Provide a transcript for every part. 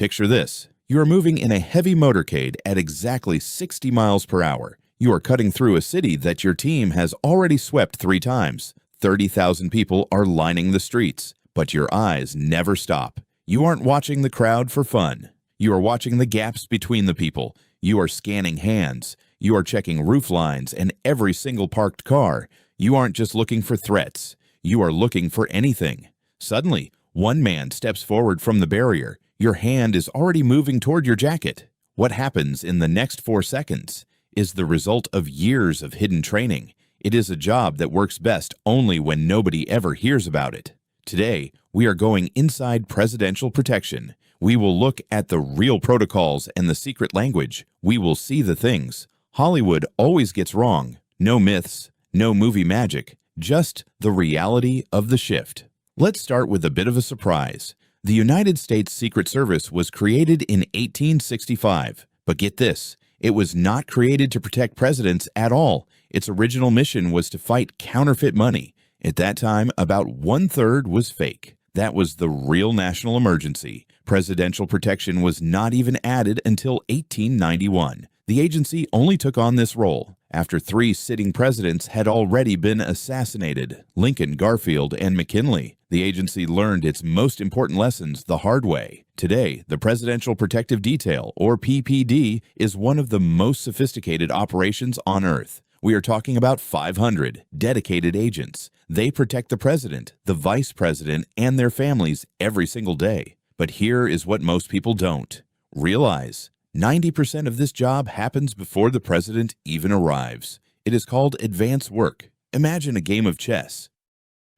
Picture this. You are moving in a heavy motorcade at exactly 60 miles per hour. You are cutting through a city that your team has already swept 3 times. 30,000 people are lining the streets, but your eyes never stop. You aren't watching the crowd for fun. You are watching the gaps between the people. You are scanning hands. You are checking roof lines and every single parked car. You aren't just looking for threats. You are looking for anything. Suddenly, one man steps forward from the barrier. Your hand is already moving toward your jacket. What happens in the next 4 seconds is the result of years of hidden training. It is a job that works best only when nobody ever hears about it. Today, we are going inside presidential protection. We will look at the real protocols and the secret language. We will see the things Hollywood always gets wrong. No myths, no movie magic, just the reality of the shift. Let's start with a bit of a surprise. The United States Secret Service was created in 1865. But get this, it was not created to protect presidents at all. Its original mission was to fight counterfeit money. At that time, about 1/3 was fake. That was the real national emergency. Presidential protection was not even added until 1891. The agency only took on this role after 3 sitting presidents had already been assassinated: Lincoln, Garfield, and McKinley. The agency learned its most important lessons the hard way. Today, the Presidential Protective Detail, or PPD, is one of the most sophisticated operations on Earth. We are talking about 500 dedicated agents. They protect the president, the vice president, and their families every single day. But here is what most people don't realize. 90% of this job happens before the president even arrives. It is called advance work. Imagine a game of chess.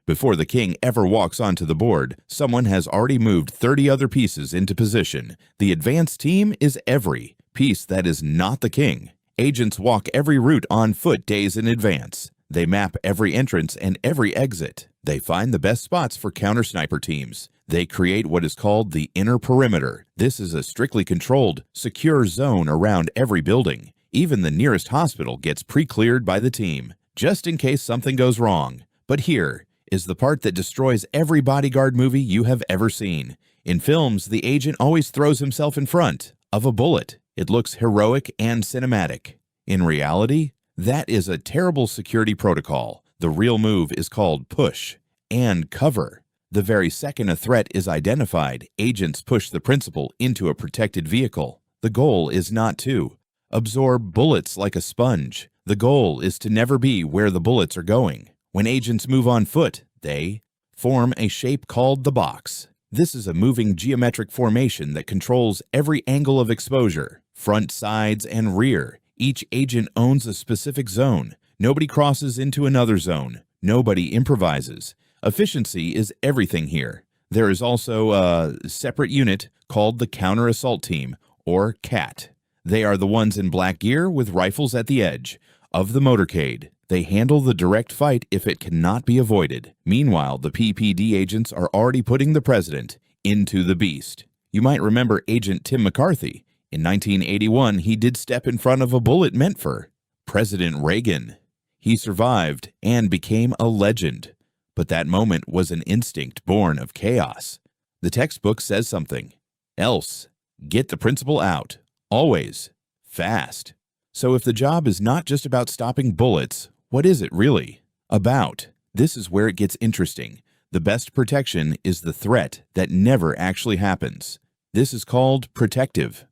Before the king ever walks onto the board, someone has already moved 30 other pieces into position. The advance team is every piece that is not the king. Agents walk every route on foot days in advance. They map every entrance and every exit. They find the best spots for counter-sniper teams. They create what is called the inner perimeter. This is a strictly controlled, secure zone around every building. Even the nearest hospital gets pre-cleared by the team, just in case something goes wrong. But here is the part that destroys every bodyguard movie you have ever seen. In films, the agent always throws himself in front of a bullet. It looks heroic and cinematic. In reality, that is a terrible security protocol. The real move is called push and cover. The very second a threat is identified, agents push the principal into a protected vehicle. The goal is not to absorb bullets like a sponge. The goal is to never be where the bullets are going. When agents move on foot, they form a shape called the box. This is a moving geometric formation that controls every angle of exposure, front, sides, and rear. Each agent owns a specific zone. Nobody crosses into another zone. Nobody improvises. Efficiency is everything here. There is also a separate unit called the Counter Assault Team, or CAT. They are the ones in black gear with rifles at the edge of the motorcade. They handle the direct fight if it cannot be avoided. Meanwhile, the PPD agents are already putting the president into the beast. You might remember Agent Tim McCarthy. In 1981, he did step in front of a bullet meant for President Reagan. He survived and became a legend. But that moment was an instinct born of chaos. The textbook says something else. Get the principal out. Always. Fast. So if the job is not just about stopping bullets, what is it really about? This is where it gets interesting. The best protection is the threat that never actually happens. This is called protective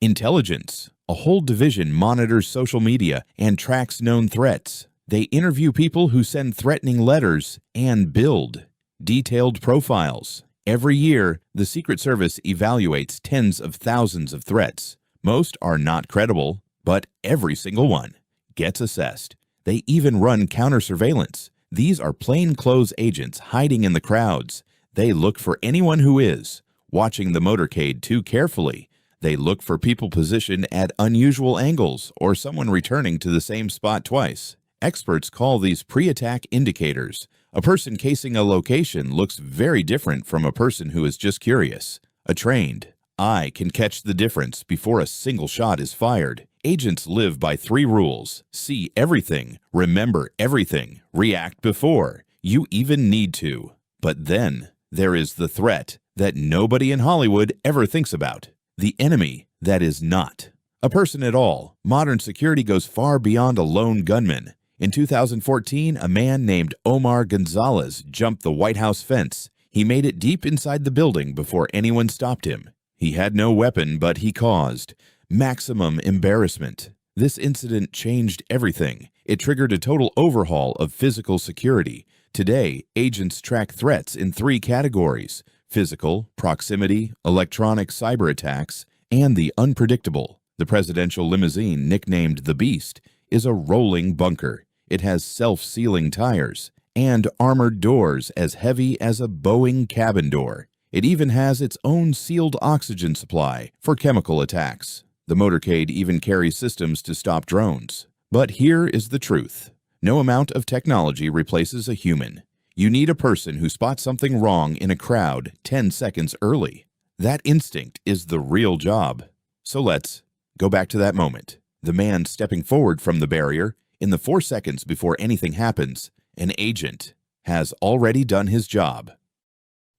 intelligence. A whole division monitors social media and tracks known threats. They interview people who send threatening letters and build detailed profiles. Every year, the Secret Service evaluates tens of thousands of threats. Most are not credible, but every single one gets assessed. They even run counter-surveillance. These are plainclothes agents hiding in the crowds. They look for anyone who is watching the motorcade too carefully. They look for people positioned at unusual angles or someone returning to the same spot twice. Experts call these pre-attack indicators. A person casing a location looks very different from a person who is just curious. A trained eye can catch the difference before a single shot is fired. Agents live by 3 rules. See everything, remember everything, react before you even need to. But then there is the threat that nobody in Hollywood ever thinks about. The enemy that is not a person at all. Modern security goes far beyond a lone gunman. In 2014, a man named Omar Gonzalez jumped the White House fence. He made it deep inside the building before anyone stopped him. He had no weapon, but he caused maximum embarrassment. This incident changed everything. It triggered a total overhaul of physical security. Today, agents track threats in 3 categories: physical, proximity, electronic cyber attacks, and the unpredictable. The presidential limousine, nicknamed the Beast, is a rolling bunker. It has self-sealing tires and armored doors as heavy as a Boeing cabin door. It even has its own sealed oxygen supply for chemical attacks. The motorcade even carries systems to stop drones. But here is the truth. No amount of technology replaces a human. You need a person who spots something wrong in a crowd 10 seconds early. That instinct is the real job. So let's go back to that moment. The man stepping forward from the barrier. In the 4 seconds before anything happens, an agent has already done his job.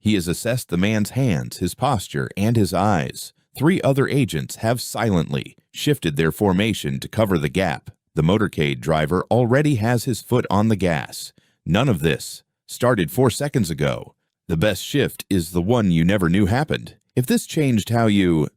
He has assessed the man's hands, his posture, and his eyes. 3 other agents have silently shifted their formation to cover the gap. The motorcade driver already has his foot on the gas. None of this started 4 seconds ago. The best shift is the one you never knew happened. If this changed how you